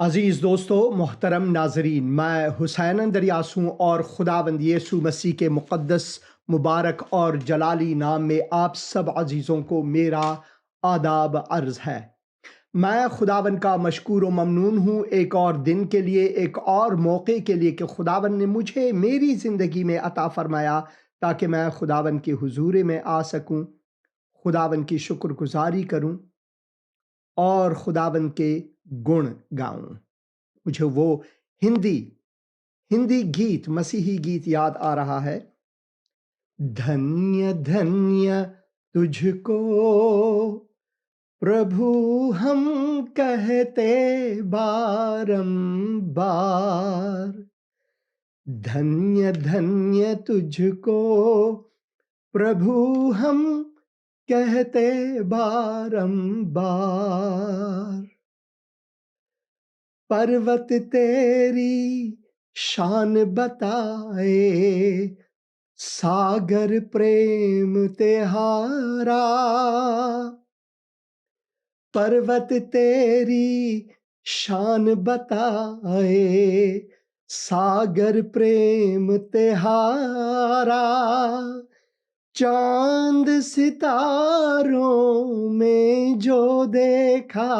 عزیز دوستو، محترم ناظرین، میں حسین اندریاس ہوں اور خداوند یسوع مسیح کے مقدس، مبارک اور جلالی نام میں آپ سب عزیزوں کو میرا آداب عرض ہے۔ میں خداوند کا مشکور و ممنون ہوں ایک اور دن کے لیے، ایک اور موقع کے لیے کہ خداوند نے مجھے میری زندگی میں عطا فرمایا تاکہ میں خداوند کے حضور میں آ سکوں، خداوند کی شکر گزاری کروں اور خداوند کے گن گاؤں۔ مجھے وہ ہندی گیت، مسیحی گیت یاد آ رہا ہے۔ دھنیہ دھنیہ تجھ کو پربھو ہم کہتے بارمبار، دھنیہ دھنیہ تجھ کو پربھو ہم کہتے بارمبار، پروت تیری شان بتائے ساگر پریم تہارا، پروت تیری شان بتائے ساگر پریم تہارا، چاند ستاروں میں جو دیکھا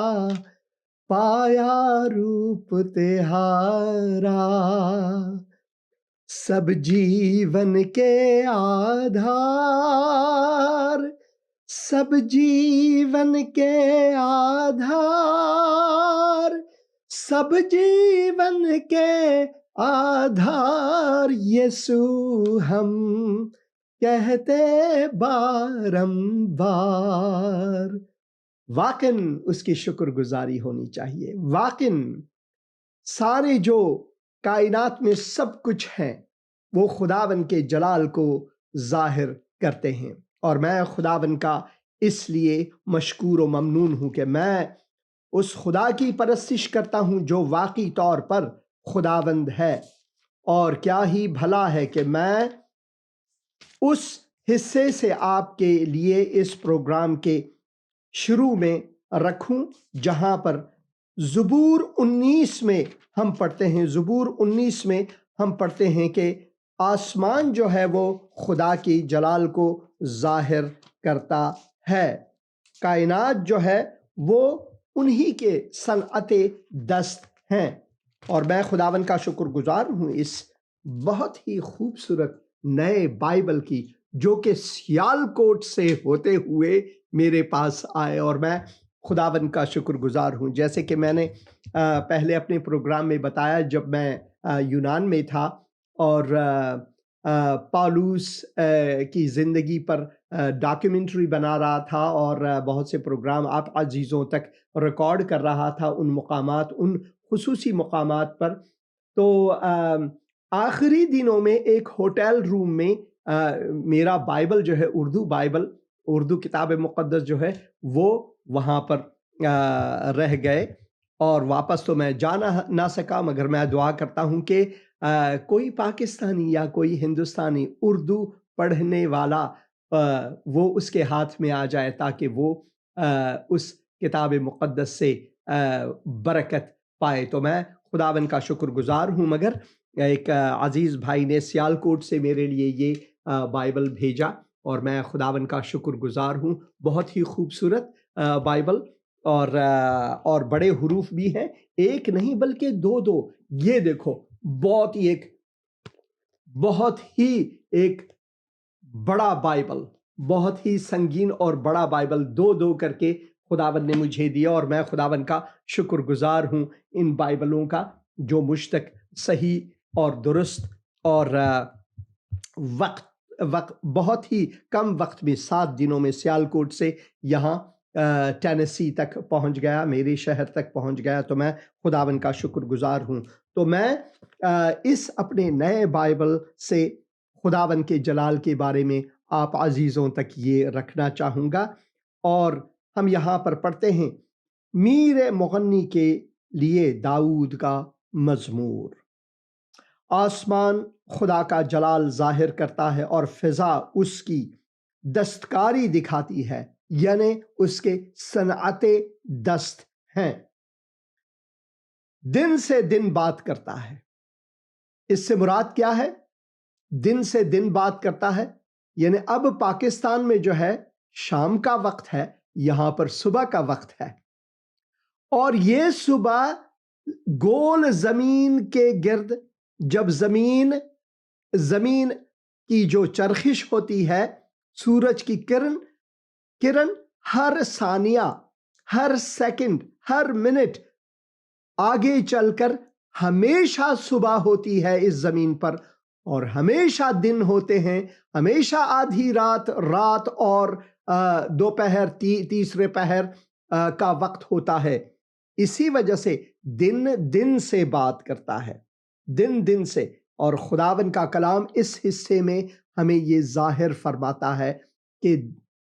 پایا روپ تہارا، سب جیون کے آدھار، سب جیون کے آدھار، سب جیون کے آدھار، یسوع ہم کہتے بارمبار۔ واقعاً اس کی شکر گزاری ہونی چاہیے۔ واقعاً سارے جو کائنات میں سب کچھ ہیں وہ خداوند کے جلال کو ظاہر کرتے ہیں، اور میں خداوند کا اس لیے مشکور و ممنون ہوں کہ میں اس خدا کی پرستش کرتا ہوں جو واقعی طور پر خداوند ہے، اور کیا ہی بھلا ہے کہ میں اس حصے سے آپ کے لیے اس پروگرام کے شروع میں رکھوں جہاں پر زبور 19 میں ہم پڑھتے ہیں، زبور 19 میں ہم پڑھتے ہیں کہ آسمان جو ہے وہ خدا کی جلال کو ظاہر کرتا ہے، کائنات جو ہے وہ انہی کے صنعت دست ہیں، اور میں خداوند کا شکر گزار ہوں اس بہت ہی خوبصورت نئے بائبل کی جو کہ سیالکوٹ سے ہوتے ہوئے میرے پاس آئے، اور میں خداوند کا شکر گزار ہوں۔ جیسے کہ میں نے پہلے اپنے پروگرام میں بتایا، جب میں یونان میں تھا اور پالوس کی زندگی پر ڈاکیومنٹری بنا رہا تھا اور بہت سے پروگرام آپ عزیزوں تک ریکارڈ کر رہا تھا ان مقامات، ان خصوصی مقامات پر، تو آخری دنوں میں ایک ہوٹل روم میں میرا بائبل جو ہے، اردو کتاب مقدس جو ہے وہ وہاں پر رہ گئے، اور واپس تو میں جا نہ سکا، مگر میں دعا کرتا ہوں کہ کوئی پاکستانی یا کوئی ہندوستانی اردو پڑھنے والا وہ اس کے ہاتھ میں آ جائے تاکہ وہ اس کتاب مقدس سے برکت پائے۔ تو میں خداوند کا شکر گزار ہوں، مگر ایک عزیز بھائی نے سیالکوٹ سے میرے لیے یہ بائبل بھیجا اور میں خداوند کا شکر گزار ہوں۔ بہت ہی خوبصورت بائبل، اور بڑے حروف بھی ہیں، ایک نہیں بلکہ دو۔ یہ دیکھو، بہت ہی ایک بڑا بائبل، بہت ہی سنگین اور بڑا بائبل، دو کر کے خداوند نے مجھے دیا، اور میں خداوند کا شکر گزار ہوں ان بائبلوں کا جو مجھ تک صحیح اور درست اور بہت ہی کم وقت میں 7 دنوں میں سیالکوٹ سے یہاں ٹینیسی تک پہنچ گیا، میرے شہر تک پہنچ گیا، تو میں خداوند کا شکر گزار ہوں۔ تو میں اس اپنے نئے بائبل سے خداوند کے جلال کے بارے میں آپ عزیزوں تک یہ رکھنا چاہوں گا، اور ہم یہاں پر پڑھتے ہیں میر مغنی کے لیے داؤد کا مزمور۔ آسمان خدا کا جلال ظاہر کرتا ہے اور فضا اس کی دستکاری دکھاتی ہے، یعنی اس کے صنعت دست ہیں۔ دن سے دن بات کرتا ہے. اس سے مراد کیا ہے؟ دن سے دن بات کرتا ہے یعنی اب پاکستان میں جو ہے شام کا وقت ہے، یہاں پر صبح کا وقت ہے، اور یہ صبح گول زمین کے گرد، جب زمین کی جو چرخش ہوتی ہے، سورج کی کرن ہر ثانیہ، ہر سیکنڈ، ہر منٹ آگے چل کر ہمیشہ صبح ہوتی ہے اس زمین پر، اور ہمیشہ دن ہوتے ہیں، ہمیشہ آدھی رات اور دوپہر تیسرے پہر کا وقت ہوتا ہے. اسی وجہ سے دن سے بات کرتا ہے، دن سے. اور خداوند کا کلام اس حصے میں ہمیں یہ ظاہر فرماتا ہے کہ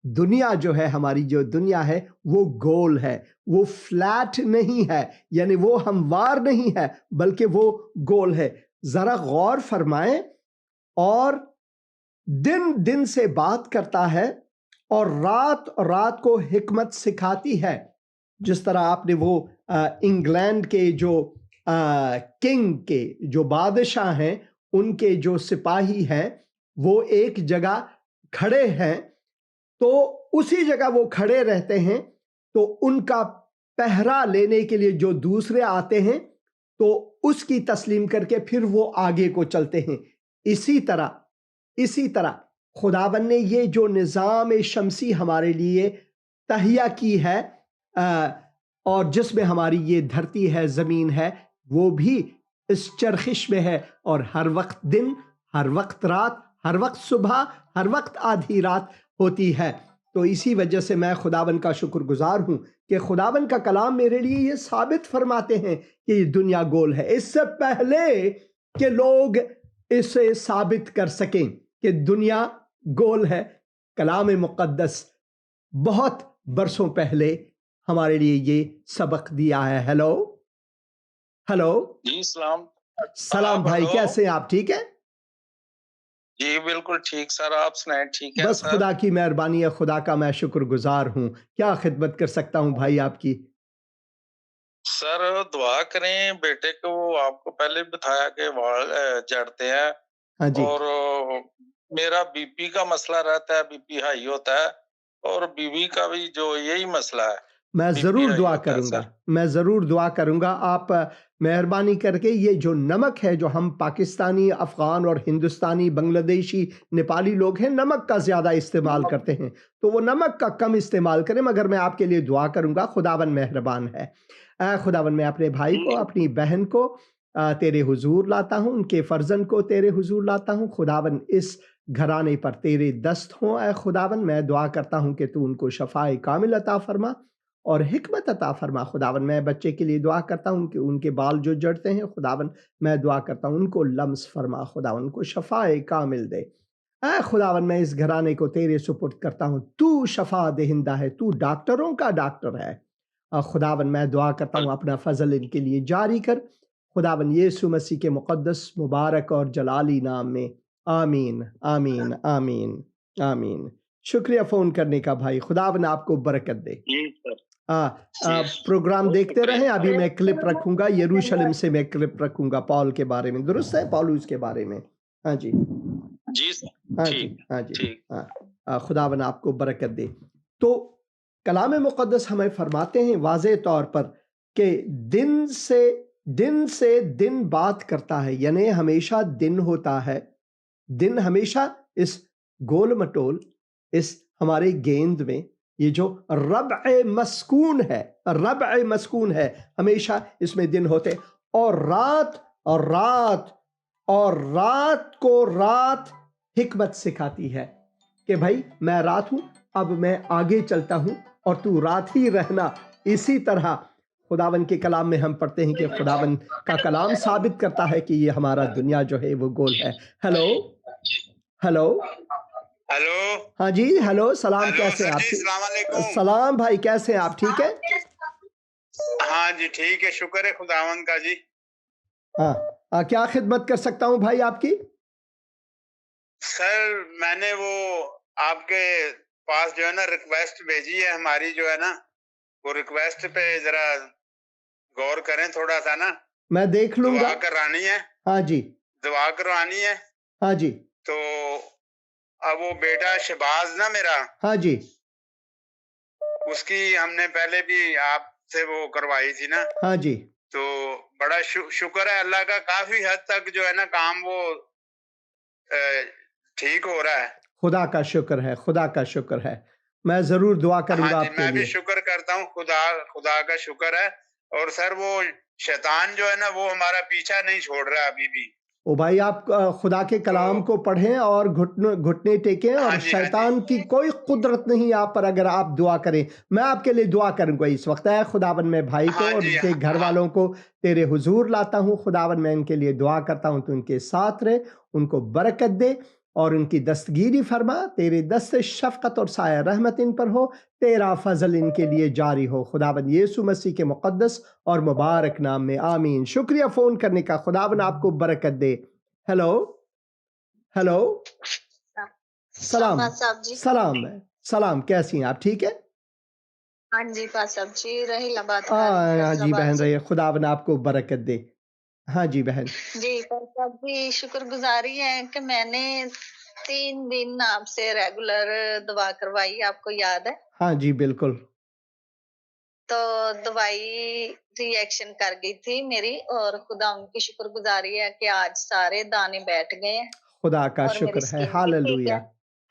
دنیا جو ہے، ہماری جو دنیا ہے وہ گول ہے، وہ فلیٹ نہیں ہے، یعنی وہ ہموار نہیں ہے بلکہ وہ گول ہے. ذرا غور فرمائیں. اور دن سے بات کرتا ہے اور رات کو حکمت سکھاتی ہے. جس طرح آپ نے وہ انگلینڈ کے جو کنگ کے جو بادشاہ ہیں، ان کے جو سپاہی ہیں، وہ ایک جگہ کھڑے ہیں تو اسی جگہ وہ کھڑے رہتے ہیں، تو ان کا پہرا لینے کے لیے جو دوسرے آتے ہیں تو اس کی تسلیم کر کے پھر وہ آگے کو چلتے ہیں. اسی طرح خداوند نے یہ جو نظام شمسی ہمارے لیے تہیا کی ہے، اور جس میں ہماری یہ دھرتی ہے، زمین ہے، وہ بھی اس چرخش میں ہے، اور ہر وقت دن، ہر وقت رات، ہر وقت صبح، ہر وقت آدھی رات ہوتی ہے. تو اسی وجہ سے میں خداوند کا شکر گزار ہوں کہ خداوند کا کلام میرے لیے یہ ثابت فرماتے ہیں کہ یہ دنیا گول ہے. اس سے پہلے کہ لوگ اسے ثابت کر سکیں کہ دنیا گول ہے، کلام مقدس بہت برسوں پہلے ہمارے لیے یہ سبق دیا ہے. ہلو جی سلام بھائی، کیسے ہیں آپ؟ ٹھیک ہے جی بالکل ٹھیک سر، آپ سنائیں ٹھیک ہے بس سر؟ خدا کی مہربانی ہے، خدا کا میں شکر گزار ہوں. کیا خدمت کر سکتا ہوں بھائی آپ کی؟ سر دعا کریں بیٹے کو، آپ کو پہلے بتایا کہ وال جڑتے ہیں. ہاں جی. اور میرا بی پی کا مسئلہ رہتا ہے، بی پی ہائی ہوتا ہے، اور بیوی کا بھی جو یہی مسئلہ ہے. میں ضرور دعا کروں گا. آپ مہربانی کر کے یہ جو نمک ہے، جو ہم پاکستانی، افغان اور ہندوستانی، بنگلہ دیشی، نیپالی لوگ ہیں، نمک کا زیادہ استعمال کرتے ہیں، تو وہ نمک کا کم استعمال کریں. مگر میں آپ کے لیے دعا کروں گا. خداوند مہربان ہے. اے خداوند، میں اپنے بھائی کو، اپنی بہن کو تیرے حضور لاتا ہوں، ان کے فرزند کو تیرے حضور لاتا ہوں. خداوند اس گھرانے پر تیرے دست ہوں. اے خداوند، میں دعا کرتا ہوں کہ تو ان کو شفائے کامل عطا فرما اور حکمت عطا فرما. خداوند، میں بچے کے لیے دعا کرتا ہوں کہ ان کے بال جو جڑتے ہیں، خداوند میں دعا کرتا ہوں ان کو لمس فرما، خداوند کو شفائے کامل دے. اے خداوند، میں اس گھرانے کو تیرے سپرد کرتا ہوں. تو شفا دہندہ ہے، تو ڈاکٹروں کا ڈاکٹر ہے. خداوند، میں دعا کرتا ہوں اپنا فضل ان کے لیے جاری کر. خداوند یسوع مسیح کے مقدس، مبارک اور جلالی نام میں، آمین آمین آمین آمین. شکریہ فون کرنے کا بھائی. خداوند آپ کو برکت دے. پروگرام دیکھتے رہیں. ابھی میں کلپ رکھوں گا، یروشلم سے میں کلپ رکھوں گا پال کے بارے میں. درست ہے؟ پالوس کے بارے میں. ہاں جی ہاں جی ہاں جی ہاں. خداوند آپ کو برکت دے. تو کلام مقدس ہمیں فرماتے ہیں واضح طور پر کہ دن سے دن بات کرتا ہے، یعنی ہمیشہ دن ہوتا ہے. دن ہمیشہ اس گول مٹول، اس ہمارے گیند میں یہ جو ربع مسکون ہے، ہمیشہ اس میں دن ہوتے، اور رات کو رات حکمت سکھاتی ہے کہ بھائی میں رات ہوں، اب میں آگے چلتا ہوں اور تو رات ہی رہنا. اسی طرح خداوند کے کلام میں ہم پڑھتے ہیں کہ خداوند کا کلام ثابت کرتا ہے کہ یہ ہمارا دنیا جو ہے وہ گول ہے. ہلو ہاں جی. ہلو سلام، کیسے ہیں آپ؟ السلام علیکم. سلام بھائی، کیسے ہیں آپ؟ ٹھیک ہے؟ ہاں جی ٹھیک ہے، شکر ہے خداوند کا. جی ہاں، کیا خدمت کر سکتا ہوں بھائی آپ کی؟ سر میں نے وہ آپ کے پاس جو ہے نا ریکویسٹ بھیجی ہے ہماری، جو ہے نا وہ ریکویسٹ پہ ذرا غور کریں تھوڑا سا نا. میں دیکھ لوں گا. دعا کرانی ہے. ہاں جی. دعا کروانی ہے. ہاں جی. تو اب وہ بیٹا شہباز نا میرا. ہاں جی. اس کی ہم نے پہلے بھی آپ سے وہ کروائی تھی نا. ہاں جی. تو بڑا شکر ہے اللہ کا, کافی حد تک جو ہے نا کام وہ ٹھیک ہو رہا ہے. خدا کا شکر ہے, خدا کا شکر ہے. میں ضرور دعا کروں گا آپ کے لیے. میں بھی شکر کرتا ہوں, خدا کا شکر ہے. اور سر وہ شیطان جو ہے نا وہ ہمارا پیچھا نہیں چھوڑ رہا ابھی بھی. او بھائی آپ خدا کے کلام کو پڑھیں اور گھٹنے ٹیکیں, اور شیطان کی کوئی قدرت نہیں آپ پر اگر آپ دعا کریں. میں آپ کے لیے دعا کروں گا اس وقت. ہے خداوند میں بھائی کو اور ان کے گھر والوں کو تیرے حضور لاتا ہوں. خداوند میں ان کے لیے دعا کرتا ہوں تو ان کے ساتھ رہے, ان کو برکت دے اور ان کی دستگیری فرما. تیرے دست شفقت اور سایہ رحمت ان پر ہو, تیرا فضل ان کے لیے جاری ہو. خداوند یسوع مسیح کے مقدس اور مبارک نام میں آمین. شکریہ فون کرنے کا. خداوند آپ کو برکت دے. Hello hello. سلام سلام سلام, کیسی ہیں آپ؟ ٹھیک ہے. ہاں جی پاس صاحب جی, رہی بات. ہاں جی بہن رہی, خداوند آپ کو برکت دے. ہاں جی بہن. جی پاس صاحب جی, شکر گزاری ہے کہ میں نے 3 دن آپ سے ریگولر دعا کروائی, آپ کو یاد ہے؟ ہاں جی بالکل. تو دوائی ری ایکشن کر گئی تھی میری, اور خدا ان کی شکر گزاری ہے کہ آج سارے دانے بیٹھ گئے ہیں. خدا کا شکر ہے. Hallelujah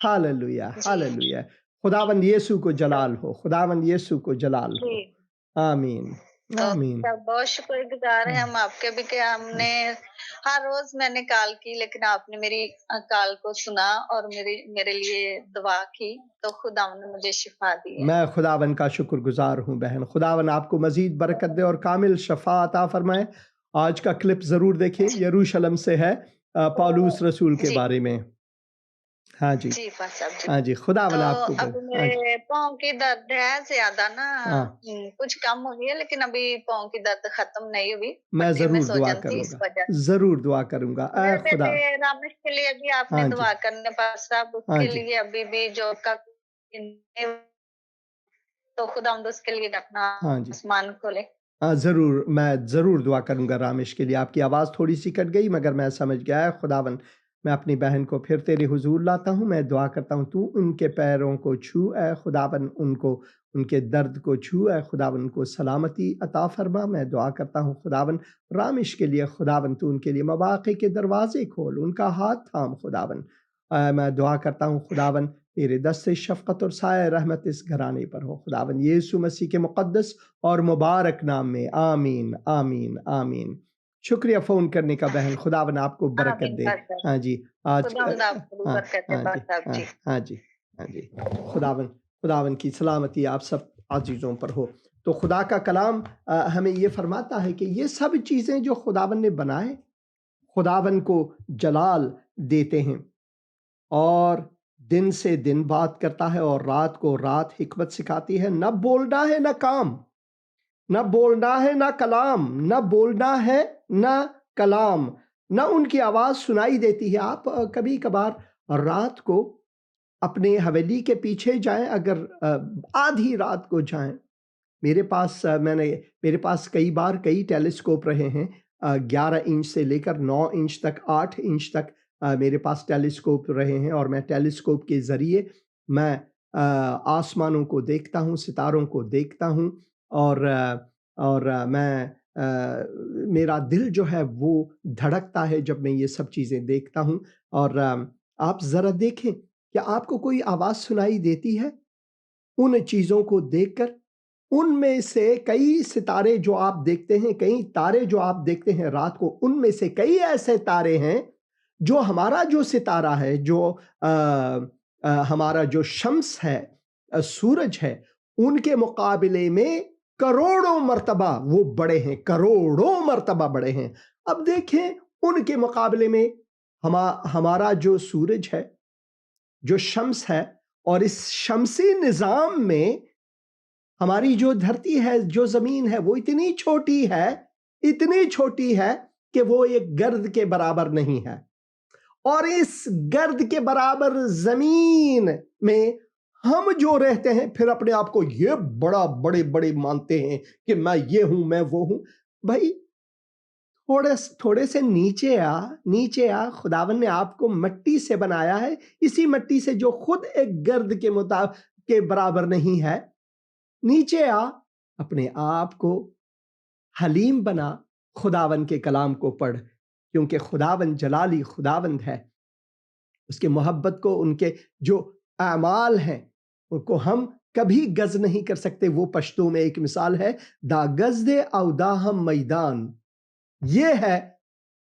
hallelujah hallelujah. خداوند یسوع کو جلال ہو, خداوند یسوع کو جلال ہو. آمین آمین. بہت شکر گزار ہیں ہم آپ کے بھی کہ ہم نے ہر روز میں نے کال کی, لیکن آپ نے میری کال کو سنا اور میرے لیے دعا کی, تو خداوند نے مجھے شفا دی ہے. میں خداوند کا شکر گزار ہوں بہن. خداوند آپ کو مزید برکت دے اور کامل شفا عطا فرمائے. آج کا کلپ ضرور دیکھیں, یروشلم سے ہے, پالوس رسول کے بارے میں. ہاں جی جی ہاں جی. خداوند آپ کو اب میرے پاؤں کی درد ہے زیادہ نا, کچھ کم ہوئی ہے, لیکن ابھی پاؤں کی درد ختم نہیں ہوئی. میں ضرور دعا کروں گا, ضرور دعا کروں گا. اے خدا, رامش کے لیے بھی آپ نے دعا کرنے پاس صاحب, اس کے لیے ابھی بھی جو کا تو خدا اس کے لیے اپنا آسمان کھولے. ضرور, میں ضرور دعا کروں گا رامش کے لیے. آپ کی آواز تھوڑی سی کٹ گئی مگر میں سمجھ گیا. خداوند میں اپنی بہن کو پھر تیرے حضور لاتا ہوں. میں دعا کرتا ہوں تو ان کے پیروں کو چھو, اے خداوند ان کے درد کو چھو, اے خداوند کو سلامتی عطا فرما. میں دعا کرتا ہوں خداوند رامش کے لیے, خداوند تو ان کے لیے مواقع کے دروازے کھول, ان کا ہاتھ تھام. خداوند میں دعا کرتا ہوں خداوند تیرے دست شفقت اور سایہ رحمت اس گھرانے پر ہو. خداوند یسوع مسیح کے مقدس اور مبارک نام میں آمین آمین آمین. شکریہ فون کرنے کا بہن. خداوند آپ کو برکت دے. ہاں جی آج ہاں جی ہاں جی. خداوند کی سلامتی آپ سب عزیزوں پر ہو. تو خدا کا کلام ہمیں یہ فرماتا ہے کہ یہ سب چیزیں جو خداوند نے بنائے خداوند کو جلال دیتے ہیں, اور دن سے دن بات کرتا ہے اور رات کو رات حکمت سکھاتی ہے. نہ بولنا ہے نہ کام, نہ بولنا ہے نہ کلام, نہ بولنا ہے نہ کلام, نہ ان کی آواز سنائی دیتی ہے. آپ کبھی کبھار رات کو اپنے حویلی کے پیچھے جائیں, اگر آدھی رات کو جائیں. میرے پاس کئی بار کئی ٹیلیسکوپ رہے ہیں, 11 انچ سے لے کر 9 انچ تک, 8 انچ تک میرے پاس ٹیلیسکوپ رہے ہیں, اور میں ٹیلیسکوپ کے ذریعے میں آسمانوں کو دیکھتا ہوں, ستاروں کو دیکھتا ہوں, اور میں میرا دل جو ہے وہ دھڑکتا ہے جب میں یہ سب چیزیں دیکھتا ہوں. اور آپ ذرا دیکھیں کہ آپ کو کوئی آواز سنائی دیتی ہے ان چیزوں کو دیکھ کر. ان میں سے کئی ستارے جو آپ دیکھتے ہیں, کئی تارے جو آپ دیکھتے ہیں رات کو, ان میں سے کئی ایسے تارے ہیں جو ہمارا جو ستارہ ہے, جو ہمارا جو شمس ہے, سورج ہے, ان کے مقابلے میں کروڑوں مرتبہ وہ بڑے ہیں, کروڑوں مرتبہ بڑے ہیں. اب دیکھیں ان کے مقابلے میں ہمارا جو سورج ہے, جو شمس ہے, اور اس شمسی نظام میں ہماری جو دھرتی ہے, جو زمین ہے, وہ اتنی چھوٹی ہے کہ وہ ایک گرد کے برابر نہیں ہے. اور اس گرد کے برابر زمین میں ہم جو رہتے ہیں پھر اپنے آپ کو یہ بڑے مانتے ہیں کہ میں یہ ہوں, میں وہ ہوں. بھائی تھوڑے سے نیچے آ. خداوند نے آپ کو مٹی سے بنایا ہے, اسی مٹی سے جو خود ایک گرد کے برابر نہیں ہے. نیچے آ, اپنے آپ کو حلیم بنا, خداوند کے کلام کو پڑھ, کیونکہ خداوند جلالی خداوند ہے. اس کے محبت کو, ان کے جو اعمال ہیں ان کو ہم کبھی گز نہیں کر سکتے. وہ پشتو میں ایک مثال ہے, دا گز دے او دا ہم میدان. یہ ہے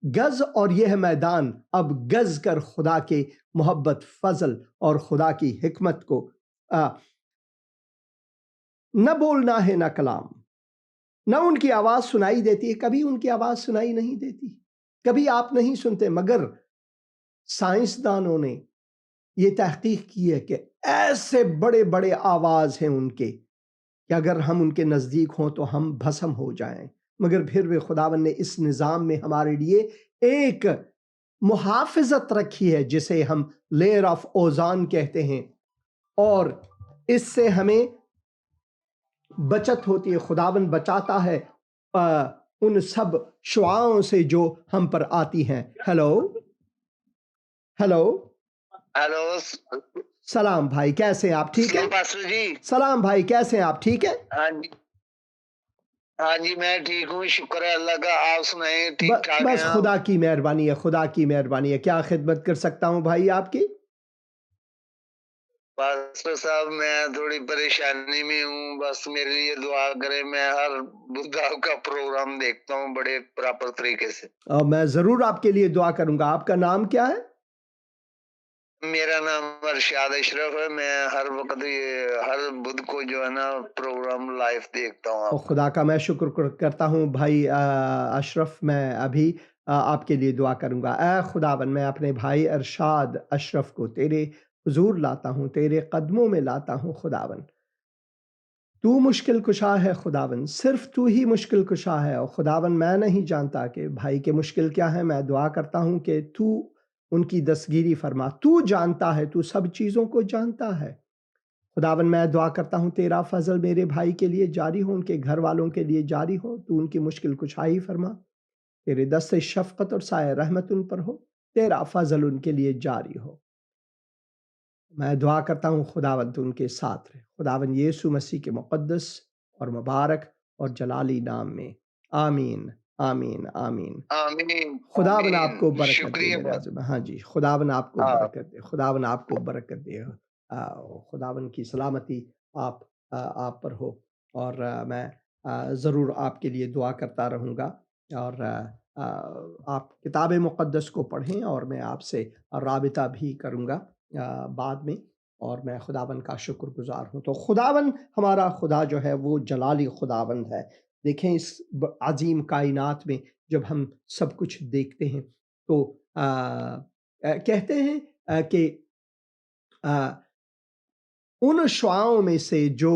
گز اور یہ ہے میدان. اب گز کر خدا کے محبت, فضل اور خدا کی حکمت کو. نہ بولنا ہے نہ کلام, نہ ان کی آواز سنائی دیتی ہے. کبھی ان کی آواز سنائی نہیں دیتی, کبھی آپ نہیں سنتے. مگر سائنسدانوں نے یہ تحقیق کی ہے کہ ایسے بڑے بڑے آواز ہیں ان کے کہ اگر ہم ان کے نزدیک ہوں تو ہم بھسم ہو جائیں. مگر پھر بھی خداوند نے اس نظام میں ہمارے لیے ایک محافظت رکھی ہے جسے ہم لیئر آف اوزان کہتے ہیں, اور اس سے ہمیں بچت ہوتی ہے. خداوند بچاتا ہے ان سب شعاؤں سے جو ہم پر آتی ہیں. ہیلو سلام بھائی, کیسے ہیں آپ؟ ٹھیک ہے جی. سلام بھائی, کیسے ہیں آپ؟ ٹھیک ہے. ہاں جی میں ٹھیک ہوں, شکر ہے اللہ کا. آپ سنائیں, ٹھیک ٹھاک ہیں؟ بس خدا کی مہربانی ہے, خدا کی مہربانی ہے. کیا خدمت کر سکتا ہوں بھائی آپ کی؟ پاسٹر صاحب میں تھوڑی پریشانی میں ہوں, بس میرے لیے دعا کریں. میں ہر بدھ کا پروگرام دیکھتا ہوں بڑے پراپر طریقے سے. میں ضرور آپ کے لیے دعا کروں گا. آپ کا نام کیا ہے؟ میرا نام ارشاد اشرف ہے. میں ہر وقت ہر بدھ کو جو ہے نا پروگرام لائیو دیکھتا ہوں. خدا کا میں شکر کرتا ہوں بھائی اشرف. میں ابھی آپ کے لیے دعا کروں گا. اے خداوند, میں اپنے بھائی ارشاد اشرف کو تیرے حضور لاتا ہوں, تیرے قدموں میں لاتا ہوں. خداوند تو مشکل کشا ہے. خداوند صرف تو ہی مشکل کشا ہے. اور خداوند میں نہیں جانتا کہ بھائی کے مشکل کیا ہے. میں دعا کرتا ہوں کہ تو ان کی دستگیری فرما. تو جانتا ہے, تو سب چیزوں کو جانتا ہے. خداوند میں دعا کرتا ہوں تیرا فضل میرے بھائی کے لیے جاری ہو, ان کے گھر والوں کے لیے جاری ہو. تو ان کی مشکل کشائی فرما. تیرے دست شفقت اور سایہ رحمت ان پر ہو. تیرا فضل ان کے لیے جاری ہو. میں دعا کرتا ہوں خداوند ان کے ساتھ رہے. خداوند یسوع مسیح کے مقدس اور مبارک اور جلالی نام میں, آمین آمین آمین آمین. خداوند آپ کو برکت دے. شکریہ. ہاں جی, خداوند آپ کو برکت دے. خداوند آپ کو برکت دے. خداوند کی سلامتی آپ پر ہو. اور میں ضرور آپ کے لیے دعا کرتا رہوں گا. اور آپ کتاب مقدس کو پڑھیں, اور میں آپ سے رابطہ بھی کروں گا بعد میں. اور میں خداوند کا شکر گزار ہوں. تو خداوند ہمارا خدا جو ہے وہ جلالی خداوند ہے. دیکھیں اس عظیم کائنات میں جب ہم سب کچھ دیکھتے ہیں تو کہتے ہیں کہ ان شعاؤں میں سے جو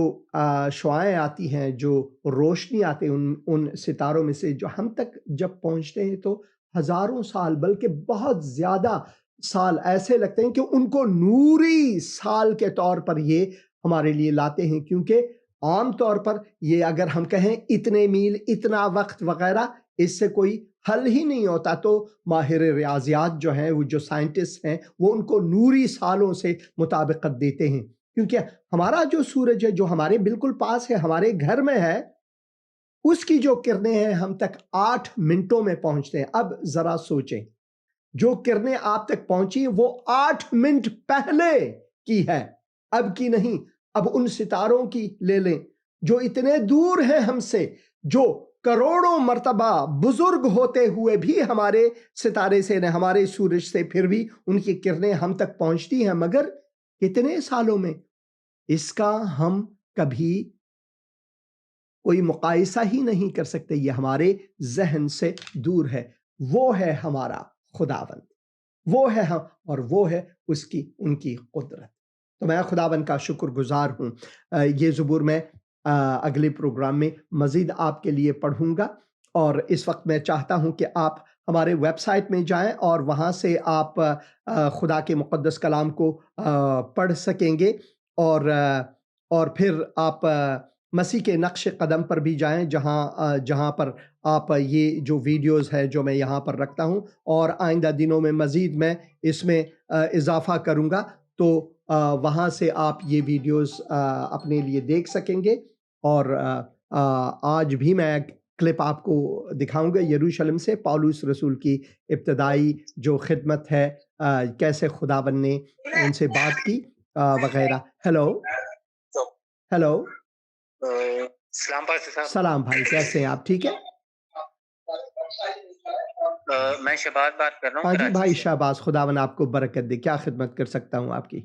شعائیں آتی ہیں, جو روشنی آتے ہیں ان ستاروں میں سے, جو ہم تک جب پہنچتے ہیں تو ہزاروں سال بلکہ بہت زیادہ سال ایسے لگتے ہیں کہ ان کو نوری سال کے طور پر یہ ہمارے لیے لاتے ہیں. کیونکہ عام طور پر یہ اگر ہم کہیں اتنے میل, اتنا وقت وغیرہ, اس سے کوئی حل ہی نہیں ہوتا. تو ماہر ریاضیات جو ہیں, وہ جو سائنٹسٹ ہیں, وہ ان کو نوری سالوں سے مطابقت دیتے ہیں. کیونکہ ہمارا جو سورج ہے, جو ہمارے بالکل پاس ہے, ہمارے گھر میں ہے, اس کی جو کرنیں ہیں ہم تک 8 منٹوں میں پہنچتے ہیں. اب ذرا سوچیں, جو کرنیں آپ تک پہنچی وہ 8 منٹ پہلے کی ہے, اب کی نہیں. اب ان ستاروں کی لے لیں جو اتنے دور ہیں ہم سے, جو کروڑوں مرتبہ بزرگ ہوتے ہوئے بھی ہمارے ستارے سے, ہمارے سورج سے, پھر بھی ان کی کرنیں ہم تک پہنچتی ہیں. مگر کتنے سالوں میں, اس کا ہم کبھی کوئی مقایسہ ہی نہیں کر سکتے. یہ ہمارے ذہن سے دور ہے. وہ ہے ہمارا خداوند, وہ ہے ہم, اور وہ ہے ان کی قدرت. تو میں خداوند کا شکر گزار ہوں. یہ زبور میں اگلے پروگرام میں مزید آپ کے لیے پڑھوں گا. اور اس وقت میں چاہتا ہوں کہ آپ ہمارے ویب سائٹ میں جائیں اور وہاں سے آپ خدا کے مقدس کلام کو پڑھ سکیں گے. اور پھر آپ مسیح کے نقش قدم پر بھی جائیں جہاں پر آپ یہ جو ویڈیوز ہے جو میں یہاں پر رکھتا ہوں، اور آئندہ دنوں میں مزید میں اس میں اضافہ کروں گا، تو وہاں سے آپ یہ ویڈیوز اپنے لیے دیکھ سکیں گے۔ اور آج بھی میں کلپ آپ کو دکھاؤں گا یروشلم سے، پولس رسول کی ابتدائی جو خدمت ہے، کیسے خداوند نے ان سے بات کی وغیرہ۔ ہیلو سلام پاسٹر صاحب۔ سلام بھائی، کیسے ہیں آپ؟ ٹھیک ہے؟ میں شہباز بات کر رہا ہوں۔ ہاں جی کراچی بھائی سے۔ شہباز، خداوند آپ کو برکت دے، کیا خدمت کر سکتا ہوں آپ کی؟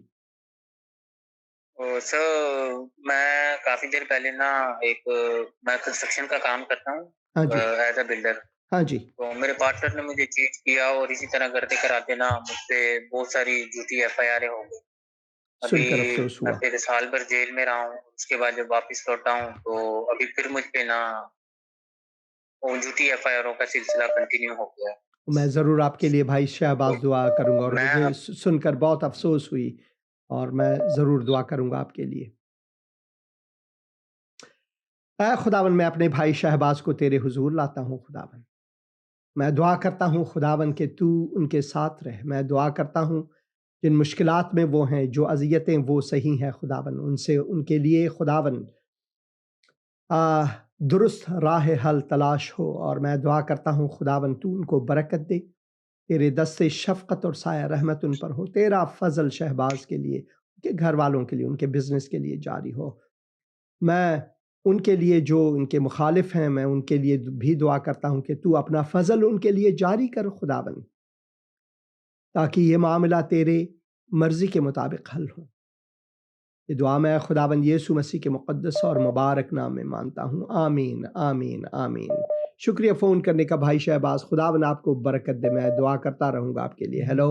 سر میں کافی دیر پہلے میں کنسٹرکشن کا کام کرتا ہوں ایز اے بلڈر۔ ہاں جی، تو میرے پارٹنر نے مجھے چینج کیا، اور اسی طرح کرتے کراتے مجھ سے بہت ساری جھوٹی FIR ہو گئی۔ سن کر ابھی افسوس میں ہوا۔ پھر سال بھر جیل میں رہا ہوں، اس کے بعد جب واپس لوٹا ہوں تو ابھی پھر مجھ پہ وہ جھوٹی FIR کا سلسلہ کنٹینیو ہو گیا۔ میں ضرور آپ کے لیے بھائی شہباز دعا کروں گا، اور میں مجھے سن کر بہت افسوس ہوئی، اور میں ضرور دعا کروں گا آپ کے لیے۔ اے خداوند، میں اپنے بھائی شہباز کو تیرے حضور لاتا ہوں خداوند۔ میں دعا کرتا ہوں خداوند کہ تو ان کے ساتھ رہ۔ میں دعا کرتا ہوں جن مشکلات میں وہ ہیں، جو اذیتیں وہ صحیح ہیں خداوند، ان کے لیے خداوند درست راہ حل تلاش ہو، اور میں دعا کرتا ہوں خداوند تو ان کو برکت دے، تیرے دست شفقت اور سایہ رحمت ان پر ہو، تیرا فضل شہباز کے لیے، ان کے گھر والوں کے لیے، ان کے بزنس کے لیے جاری ہو۔ میں ان کے لیے جو ان کے مخالف ہیں، میں ان کے لیے بھی دعا کرتا ہوں کہ تو اپنا فضل ان کے لیے جاری کر خداوند، تاکہ یہ معاملہ تیرے مرضی کے مطابق حل ہو۔ یہ دعا میں خداوند یسوع مسیح کے مقدس اور مبارک نام میں مانتا ہوں، آمین آمین آمین۔ شکریہ فون کرنے کا بھائی شہباز، خداوند آپ کو برکت دے، میں دعا کرتا رہوں گا آپ کے لیے۔ ہیلو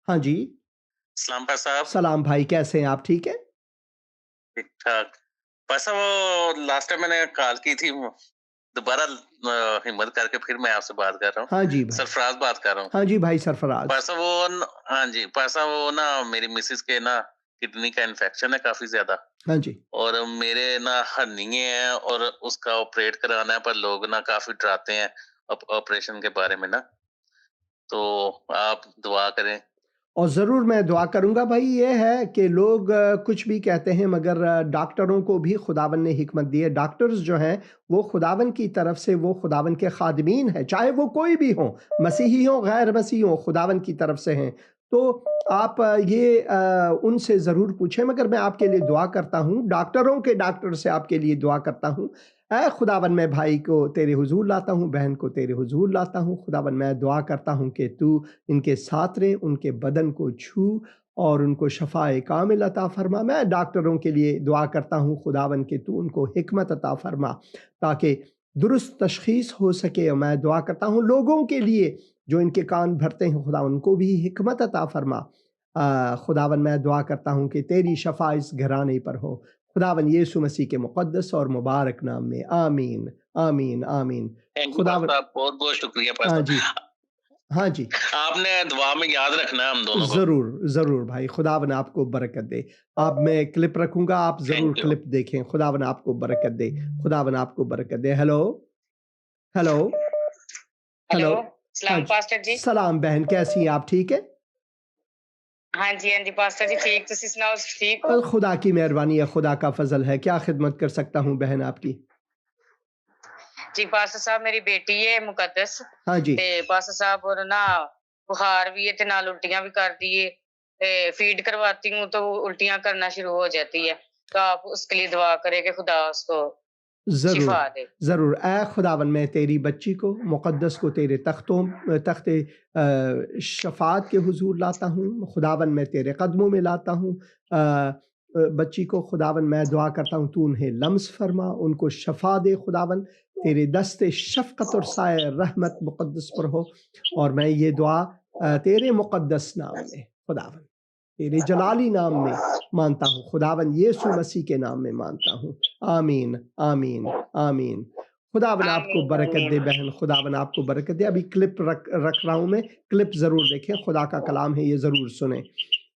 ہاں جی، سلام پا صاحب۔ سلام بھائی، کیسے ہیں آپ؟ ٹھیک ہے؟ ٹھیک ٹھاک پاسا، وہ لاسٹ ٹائم میں نے کال کی تھی، دوبارہ ہمت کر کے پھر میں آپ سے بات کر رہا ہوں۔ ہاں جی بھائی، سرفراز بات کر رہا ہوں۔ ہاں جی بھائی سرفراز۔ پاسا ہاں جی پاسا، وہ میری مسز کے کڈنی کا انفیکشن ہے کافی زیادہ، ہاں جی، اور میرے ہرنیے ہیں، اور اس کا آپریٹ کرانا ہے، پر لوگ کافی ڈراتے ہیں آپریشن کے بارے میں تو آپ دعا کریں۔ اور ضرور میں دعا کروں گا بھائی۔ یہ ہے کہ لوگ کچھ بھی کہتے ہیں، مگر ڈاکٹروں کو بھی خداوند نے حکمت دی ہے۔ ڈاکٹرز جو ہیں وہ خداوند کی طرف سے، وہ خداوند کے خادمین ہیں، چاہے وہ کوئی بھی ہوں، مسیحی ہوں غیر مسیحی ہوں، خداوند کی طرف سے ہیں۔ تو آپ یہ ان سے ضرور پوچھیں، مگر میں آپ کے لیے دعا کرتا ہوں، ڈاکٹروں کے ڈاکٹر سے آپ کے لیے دعا کرتا ہوں۔ اے خداوند، میں بھائی کو تیرے حضور لاتا ہوں، بہن کو تیرے حضور لاتا ہوں خداوند۔ میں دعا کرتا ہوں کہ تو ان کے ساتھ رہے، ان کے بدن کو چھو اور ان کو شفائے کامل عطا فرما۔ میں ڈاکٹروں کے لیے دعا کرتا ہوں خداوند کہ تو ان کو حکمت عطا فرما، تاکہ درست تشخیص ہو سکے۔ میں دعا کرتا ہوں لوگوں کے لیے جو ان کے کان بھرتے ہیں، خداوند ان کو بھی حکمت عطا فرما۔ خداوند، میں دعا کرتا ہوں کہ تیری شفا اس گھرانے پر ہو، خداوند یسوع مسیح کے مقدس اور مبارک نام میں، آمین آمین آمین۔ خداوند بہت بہت شکریہ پاسا۔ ہاں جی، ہاں جی، آپ نے دعا میں یاد رکھنا ہے ہم دونوں کو۔ ضرور ضرور بھائی، خداوند آپ کو برکت دے۔ آپ میں کلپ رکھوں گا، آپ ضرور کلپ دیکھیں۔ خداوند آپ کو برکت دے، خداوند آپ کو برکت دے۔ ہیلو سلام پاسٹر جی۔ سلام بہن، کیسی ہیں آپ؟ ٹھیک ہے؟ ہاں جی پاسٹر جی ٹھیک، تسی سناؤ ٹھیک ہو؟ خدا کی مہربانی ہے، خدا کا فضل ہے۔ کیا خدمت کر سکتا ہوں بہن آپ کی؟ جی پاسٹر صاحب، میری بیٹی ہے مقدس، ہاں جی، تے پاسٹر صاحب اور بخار بھی ہے تے نال الٹیاں بھی کرتی ہے، فیڈ کرواتی ہوں تو الٹیاں کرنا شروع ہو جاتی ہے، تو آپ اس کے لیے دعا کریں کہ خدا اس کو ضرور شفا دے۔ ضرور۔ اے خداوند، میں تیری بچی کو مقدس کو تیرے تخت شفاعت کے حضور لاتا ہوں خداوند، میں تیرے قدموں میں لاتا ہوں بچی کو خداوند۔ میں دعا کرتا ہوں تو انہیں لمس فرما، ان کو شفا دے خداوند، تیرے دست شفقت اور سایہ رحمت مقدس پر ہو۔ اور میں یہ دعا تیرے مقدس نام میں خداوند، تیرے جلالی نام میں مانتا ہوں خداوند، یسوع مسیح کے نام میں مانتا ہوں، آمین آمین آمین۔ خداوند آپ کو برکت دے بہن، خداوند آپ کو برکت دے۔ ابھی کلپ رکھ رہا ہوں میں، کلپ ضرور دیکھیں، خدا کا کلام ہے، یہ ضرور سنیں۔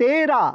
13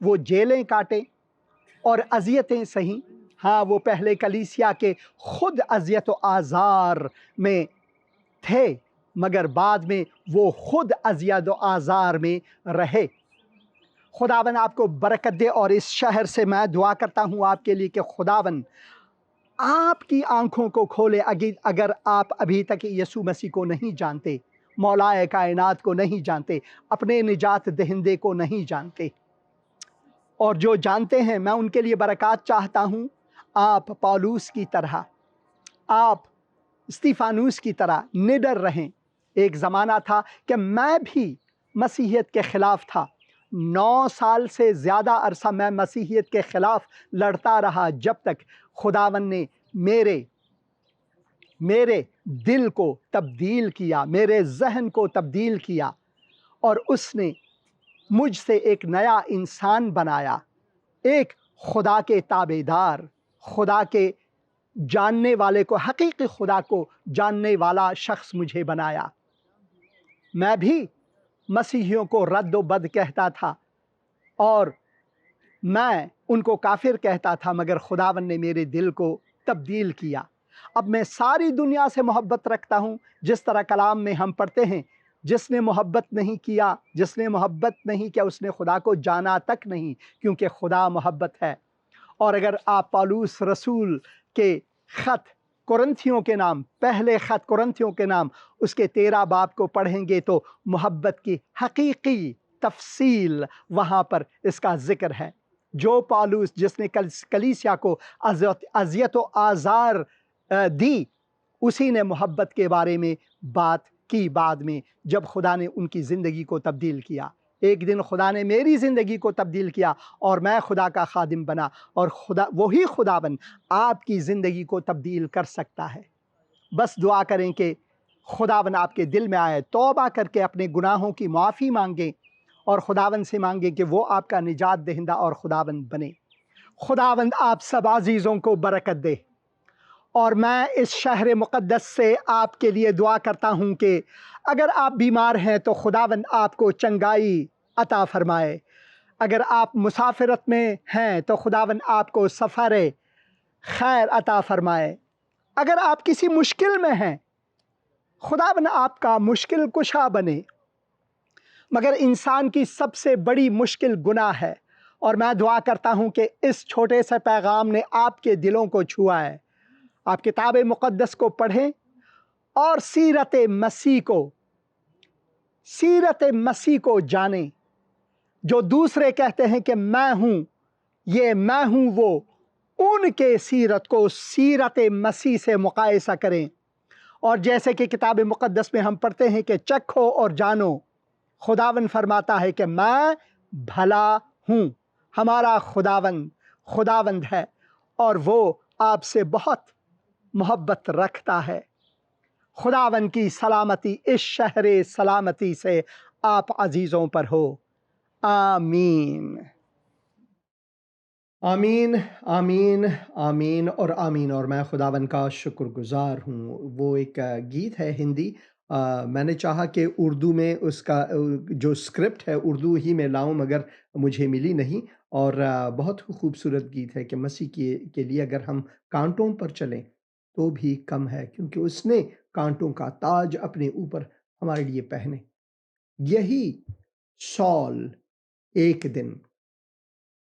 وہ جیلیں کاٹیں اور اذیتیں سہیں. ہاں وہ پہلے کلیسیا کے خود اذیت و آزار میں تھے مگر بعد میں وہ خود اذیت و آزار میں رہے. خداوند آپ کو برکت دے. اور اس شہر سے میں دعا کرتا ہوں آپ کے لیے کہ خداوند آپ کی آنکھوں کو کھولے. اگر آپ ابھی تک یسوع مسیح کو نہیں جانتے، مولائے کائنات کو نہیں جانتے، اپنے نجات دہندے کو نہیں جانتے، اور جو جانتے ہیں میں ان کے لیے برکات چاہتا ہوں. آپ پالوس کی طرح، آپ استفانوس کی طرح نڈر رہیں. ایک زمانہ تھا کہ میں بھی مسیحیت کے خلاف تھا. 9 سال سے زیادہ عرصہ میں مسیحیت کے خلاف لڑتا رہا جب تک خداوند نے میرے دل کو تبدیل کیا، میرے ذہن کو تبدیل کیا، اور اس نے مجھ سے ایک نیا انسان بنایا، ایک خدا کے تابعدار، خدا کے جاننے والے کو، حقیقی خدا کو جاننے والا شخص مجھے بنایا. میں بھی مسیحیوں کو رد و بد کہتا تھا اور میں ان کو کافر کہتا تھا، مگر خداوند نے میرے دل کو تبدیل کیا. اب میں ساری دنیا سے محبت رکھتا ہوں. جس طرح کلام میں ہم پڑھتے ہیں، جس نے محبت نہیں کیا اس نے خدا کو جانا تک نہیں، کیونکہ خدا محبت ہے. اور اگر آپ پالوس رسول کے خط کرنتھیوں کے نام، پہلے خط کرنتھیوں کے نام، اس کے 13 باب کو پڑھیں گے تو محبت کی حقیقی تفصیل وہاں پر اس کا ذکر ہے. جو پالوس جس نے کلیسیا کو اذیت و آزار دی، اسی نے محبت کے بارے میں بات کی بعد میں، جب خدا نے ان کی زندگی کو تبدیل کیا. ایک دن خدا نے میری زندگی کو تبدیل کیا اور میں خدا کا خادم بنا، اور وہی خداوند آپ کی زندگی کو تبدیل کر سکتا ہے. بس دعا کریں کہ خداوند آپ کے دل میں آئے، توبہ کر کے اپنے گناہوں کی معافی مانگیں اور خداوند سے مانگیں کہ وہ آپ کا نجات دہندہ اور خداوند بنے. خداوند آپ سب عزیزوں کو برکت دے. اور میں اس شہر مقدس سے آپ کے لیے دعا کرتا ہوں کہ اگر آپ بیمار ہیں تو خداوند آپ کو چنگائی عطا فرمائے. اگر آپ مسافرت میں ہیں تو خداوند آپ کو سفر خیر عطا فرمائے. اگر آپ کسی مشکل میں ہیں، خداوند آپ کا مشکل کشا بنے. مگر انسان کی سب سے بڑی مشکل گناہ ہے، اور میں دعا کرتا ہوں کہ اس چھوٹے سے پیغام نے آپ کے دلوں کو چھوا ہے. آپ کتاب مقدس کو پڑھیں اور سیرت مسیح کو جانیں. جو دوسرے کہتے ہیں کہ میں ہوں یہ، میں ہوں وہ، ان کے سیرت کو سیرت مسیح سے مقایسہ کریں. اور جیسے کہ کتاب مقدس میں ہم پڑھتے ہیں کہ چکھو اور جانو، خداوند فرماتا ہے کہ میں بھلا ہوں. ہمارا خداوند ہے اور وہ آپ سے بہت محبت رکھتا ہے. خداوند کی سلامتی اس شہر سلامتی سے آپ عزیزوں پر ہو. آمین آمین آمین آمین اور آمین. اور میں خداوند کا شکر گزار ہوں. وہ ایک گیت ہے ہندی، میں نے چاہا کہ اردو میں اس کا جو اسکرپٹ ہے اردو ہی میں لاؤں، مگر مجھے ملی نہیں. اور بہت خوبصورت گیت ہے کہ مسیح کے لیے اگر ہم کانٹوں پر چلیں تو بھی کم ہے، کیونکہ اس نے کانٹوں کا تاج اپنے اوپر ہمارے لیے پہنے. یہی سال ایک دن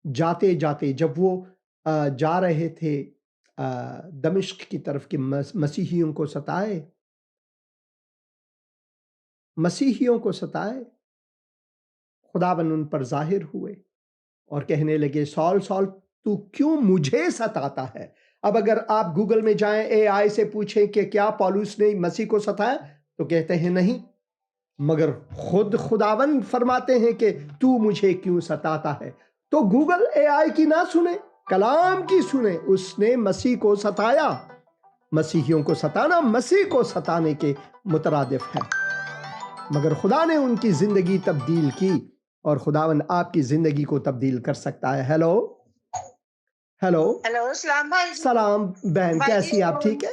جاتے جاتے جب وہ جا رہے تھے دمشق کی طرف کہ مسیحیوں کو ستائے، خداوند ان پر ظاہر ہوئے اور کہنے لگے، سال تو کیوں مجھے ستاتا ہے؟ اب اگر آپ گوگل میں جائیں، اے آئی سے پوچھیں کہ کیا پالوس نے مسیح کو ستایا، تو کہتے ہیں نہیں، مگر خود خداوند فرماتے ہیں کہ تو مجھے کیوں ستاتا ہے. تو گوگل اے آئی کی نہ سنیں، کلام کی سنیں. اس نے مسیح کو ستایا. مسیحیوں کو ستانا مسیح کو ستانے کے مترادف ہے. مگر خدا نے ان کی زندگی تبدیل کی، اور خداوند آپ کی زندگی کو تبدیل کر سکتا ہے. ہیلو السلام بھائی. سلام بہن، کیسی آپ؟ ٹھیک ہے؟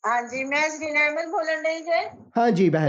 ہاں جی، میں بولن رہی جی. ہاں جی بہن.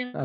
ਆ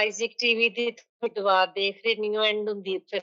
ਆਈਜ਼ਿਕ ਟੀਵੀ ਦੀ ਦੁਆ ਦੇਖ ਰਹੀ ਹਾਂ, ਐਂਡ ਹੁੰਦੀ ਫਿਰ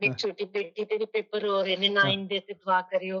ਮੇਰੀ ਛੋਟੀ ਬੇਟੀ ਦੇ ਵੀ ਪੇਪਰ ਹੋ ਰਹੇ ਨੇ 9 ਦੇ, ਤੇ ਦੁਆ ਕਰਿਓ।